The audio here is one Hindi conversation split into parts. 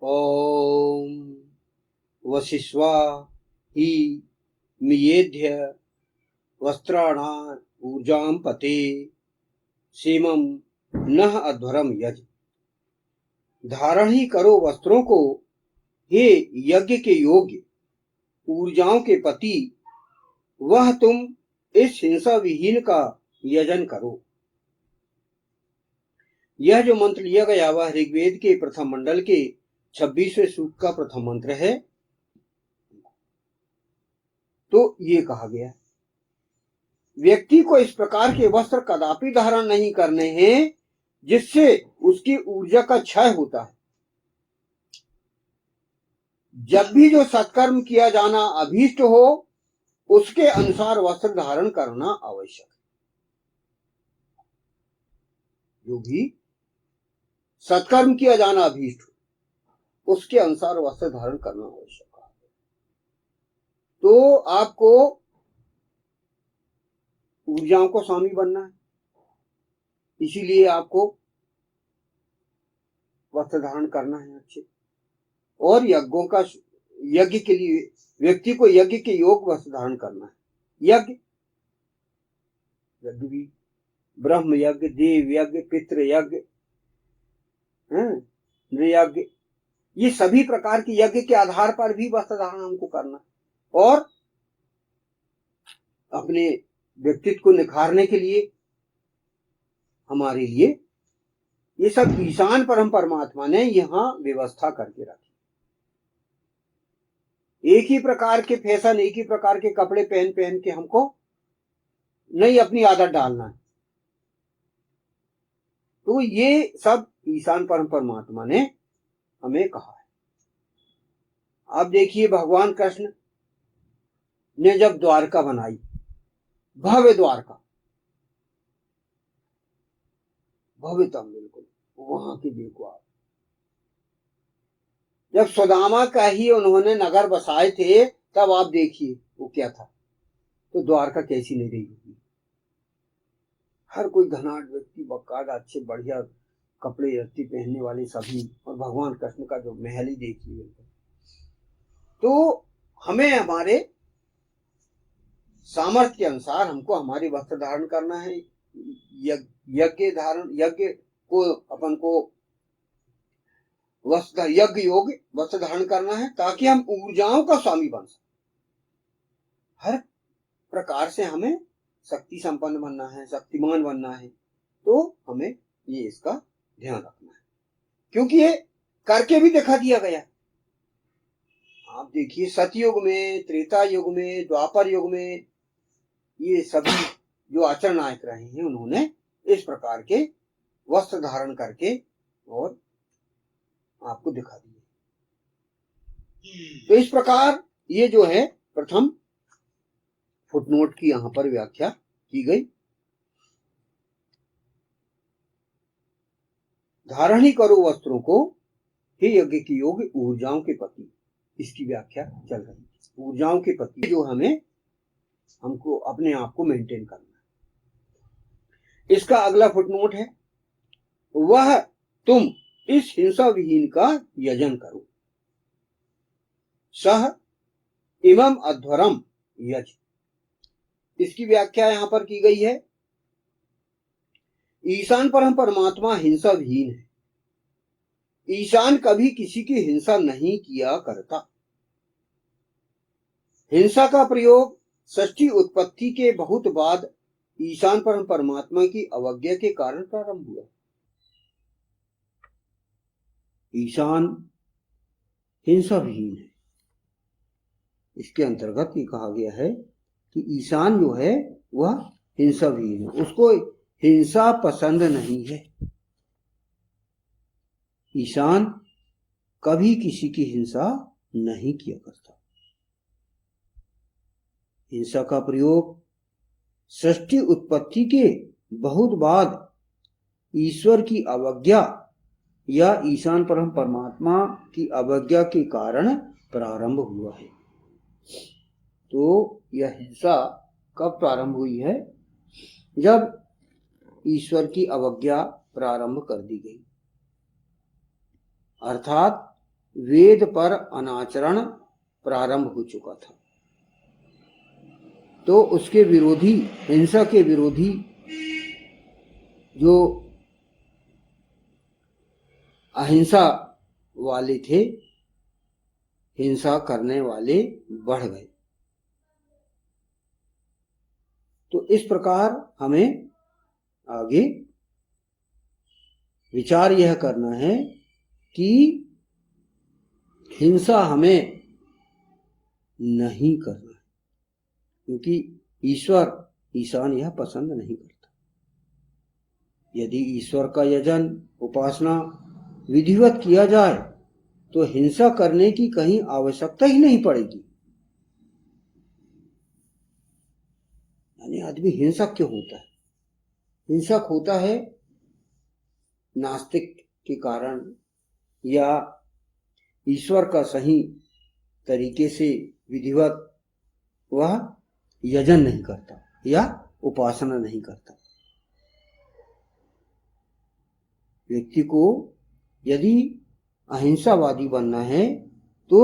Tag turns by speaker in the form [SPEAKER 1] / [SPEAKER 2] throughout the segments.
[SPEAKER 1] ओम वसिष्वा हि मियेध्य वस्त्राणा ऊर्जां पते सीमं नः अध्वरम यज। धारण ही करो वस्त्रों को, हे यज्ञ के योग्य ऊर्जाओं के पति, वह तुम इस हिंसा विहीन का यजन करो। यह जो मंत्र लिया गया वह ऋग्वेद के प्रथम मंडल के 26वें सूक्त का प्रथम मंत्र है। तो ये कहा गया व्यक्ति को इस प्रकार के वस्त्र कदापि धारण नहीं करने हैं जिससे उसकी ऊर्जा का क्षय होता है। जब भी जो सत्कर्म किया जाना अभीष्ट हो उसके अनुसार वस्त्र धारण करना आवश्यक है। जो भी सत्कर्म किया जाना अभीष्ट हो उसके अनुसार वस्त्र धारण करना आवश्यक है। तो आपको ऊर्जाओं को स्वामी बनना है, इसीलिए आपको वस्त्र धारण करना है अच्छे। और यज्ञ के लिए व्यक्ति को यज्ञ के योग वस्त्र धारण करना है। यज्ञ भी ब्रह्म यज्ञ, देव यज्ञ, पितृ यज्ञ, नृयज्ञ, ये सभी प्रकार के यज्ञ के आधार पर भी वस्त्र धारण हमको करना है। और अपने व्यक्तित्व को निखारने के लिए हमारे लिए ये सब ईशान परम परमात्मा ने यहाँ व्यवस्था करके रखी। एक ही प्रकार के फैशन, एक ही प्रकार के कपड़े पहन पहन के हमको नहीं अपनी आदत डालना है। तो ये सब ईशान परम परमात्मा ने हमें कहा है। आप देखिए भगवान कृष्ण ने जब द्वारका बनाई, भव्य द्वारका, भव्यतम बिल्कुल, वहां की देखो आप, जब सुदामा का ही उन्होंने नगर बसाए थे तब आप देखिए वो क्या था। तो द्वारका कैसी नहीं रही होगी। हर कोई धनाढ़ व्यक्ति, बकायदा अच्छे बढ़िया कपड़े रत्ती पहनने वाले सभी, और भगवान कृष्ण का जो महल ही देखिए। तो हमें हमारे सामर्थ्य के अनुसार हमको हमारी वस्त्र धारण करना है। यज्ञ को अपन को यज्ञ योग वस्त्र धारण करना है ताकि हम ऊर्जाओं का स्वामी बन सकें। हर प्रकार से हमें शक्ति संपन्न बनना है, शक्तिमान बनना है। तो हमें ये इसका ध्यान रखना है, क्योंकि ये करके भी दिखा दिया गया। आप देखिए सतयुग में, त्रेता युग में, द्वापर युग में, ये सभी जो आचरण नायक रहे हैं उन्होंने इस प्रकार के वस्त्र धारण करके और आपको दिखा दिए। तो इस प्रकार ये जो है प्रथम फुटनोट की यहां पर व्याख्या की गई। धारण ही करो वस्त्रों को, हे यज्ञ के योग ऊर्जाओं के पति, इसकी व्याख्या चल रही है। ऊर्जाओं के पति जो हमको अपने आप को मेंटेन करना है। इसका अगला फुटनोट है, वह तुम इस हिंसा विहीन का यजन करो। सह इमम अध्वरम यज, इसकी व्याख्या यहां पर की गई है। ईशान परम परमात्मा हिंसा विहीन है। ईशान कभी किसी की हिंसा नहीं किया करता। हिंसा का प्रयोग सृष्टि उत्पत्ति के बहुत बाद ईशान परम परमात्मा की अवज्ञा के कारण प्रारंभ हुआ। ईशान हिंसा विहीन है, इसके अंतर्गत ये कहा गया है कि ईशान जो है वह हिंसा विहीन है, उसको हिंसा पसंद नहीं है। ईशान कभी किसी की हिंसा नहीं किया करता। हिंसा का प्रयोग सृष्टि उत्पत्ति के बहुत बाद ईश्वर की अवज्ञा या ईशान परम परमात्मा की अवज्ञा के कारण प्रारंभ हुआ है। तो यह हिंसा कब प्रारंभ हुई है? जब ईश्वर की अवज्ञा प्रारंभ कर दी गई, अर्थात वेद पर अनाचरण प्रारंभ हो चुका था। तो उसके विरोधी, हिंसा के विरोधी जो अहिंसा वाले थे, हिंसा करने वाले बढ़ गए। तो इस प्रकार हमें आगे विचार यह करना है कि हिंसा हमें नहीं करना है, क्योंकि ईशान यह पसंद नहीं करता। यदि ईश्वर का यजन, उपासना विधिवत किया जाए तो हिंसा करने की कहीं आवश्यकता ही नहीं पड़ेगी। यानी आदमी हिंसक क्यों होता है? हिंसक होता है नास्तिक के कारण, या ईश्वर का सही तरीके से विधिवत वह यजन नहीं करता या उपासना नहीं करता। व्यक्ति को यदि अहिंसावादी बनना है तो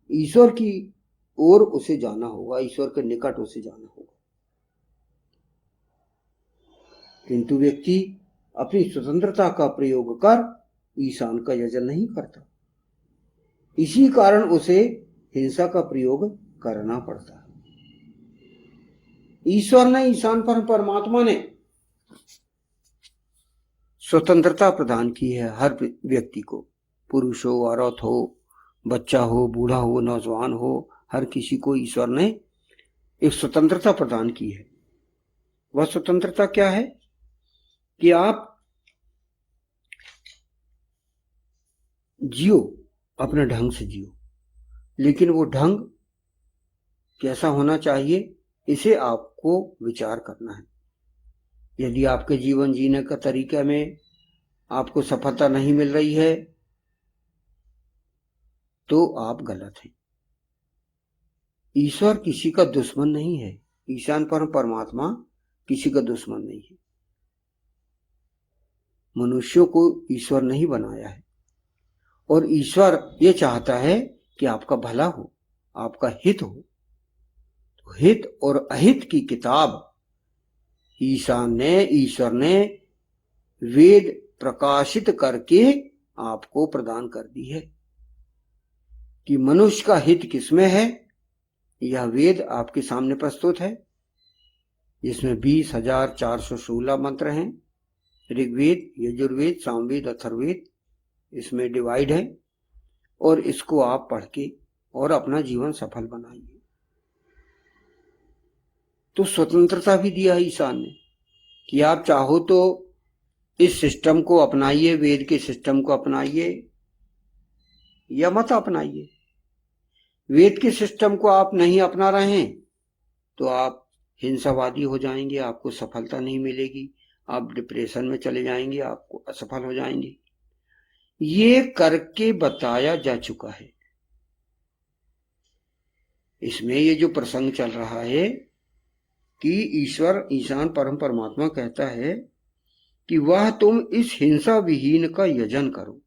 [SPEAKER 1] ईश्वर की ओर उसे जाना होगा, ईश्वर के निकट उसे जाना होगा। किंतु व्यक्ति अपनी स्वतंत्रता का प्रयोग कर ईशान का यजन नहीं करता, इसी कारण उसे हिंसा का प्रयोग करना पड़ता है। ईश्वर ने, ईशान परमात्मा ने स्वतंत्रता प्रदान की है हर व्यक्ति को, पुरुष हो, औरत हो, बच्चा हो, बूढ़ा हो, नौजवान हो, हर किसी को ईश्वर ने एक स्वतंत्रता प्रदान की है। वह स्वतंत्रता क्या है कि आप जियो, अपने ढंग से जियो, लेकिन वो ढंग कैसा होना चाहिए इसे आपको विचार करना है। यदि आपके जीवन जीने का तरीका में आपको सफलता नहीं मिल रही है तो आप गलत हैं। ईश्वर किसी का दुश्मन नहीं है, ईशान परमात्मा किसी का दुश्मन नहीं है। मनुष्यों को ईश्वर नहीं बनाया है, और ईश्वर ये चाहता है कि आपका भला हो, आपका हित हो। तो हित और अहित की किताब ईश्वर ने वेद प्रकाशित करके आपको प्रदान कर दी है कि मनुष्य का हित किसमें है। यह वेद आपके सामने प्रस्तुत है, जिसमें 20,416 मंत्र हैं। ऋग्वेद, यजुर्वेद, सामवेद, अथर्ववेद इसमें डिवाइड है, और इसको आप पढ़ के और अपना जीवन सफल बनाइए। तो स्वतंत्रता भी दिया है ईशान ने कि आप चाहो तो इस सिस्टम को अपनाइए, वेद के सिस्टम को अपनाइए या मत अपनाइए। वेद के सिस्टम को आप नहीं अपना रहे हैं तो आप हिंसावादी हो जाएंगे, आपको सफलता नहीं मिलेगी, आप डिप्रेशन में चले जाएंगे, आपको असफल हो जाएंगे। ये करके बताया जा चुका है। इसमें ये जो प्रसंग चल रहा है कि ईशान परमात्मा कहता है कि वह तुम इस हिंसा विहीन का यजन करो।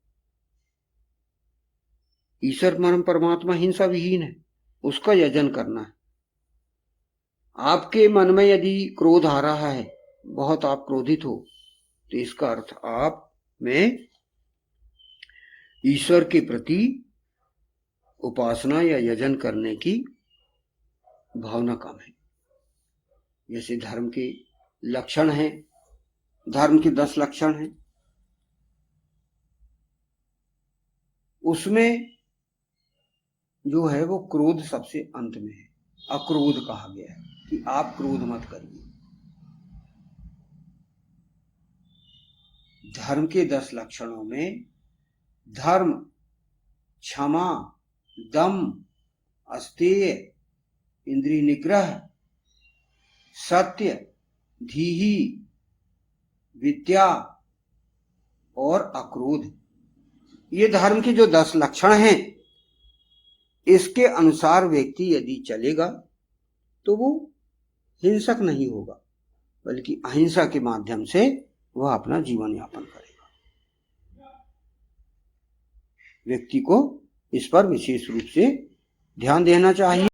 [SPEAKER 1] ईश्वर परमात्मा हिंसा विहीन है, उसका यजन करना है। आपके मन में यदि क्रोध आ रहा है, बहुत आप क्रोधित हो, तो इसका अर्थ आप में ईश्वर के प्रति उपासना या यजन करने की भावना कम है। जैसे धर्म के लक्षण हैं, धर्म के 10 लक्षण हैं, उसमें जो है वो क्रोध सबसे अंत में है। अक्रोध कहा गया है कि आप क्रोध मत करिए। धर्म के 10 लक्षणों में धर्म, क्षमा, दम, अस्तेय, इंद्रिय निग्रह, सत्य, धीहि, विद्या और अक्रोध, ये धर्म के जो 10 लक्षण हैं, इसके अनुसार व्यक्ति यदि चलेगा तो वो हिंसक नहीं होगा, बल्कि अहिंसा के माध्यम से वह अपना जीवन यापन करेगा। व्यक्ति को इस पर विशेष रूप से ध्यान देना चाहिए।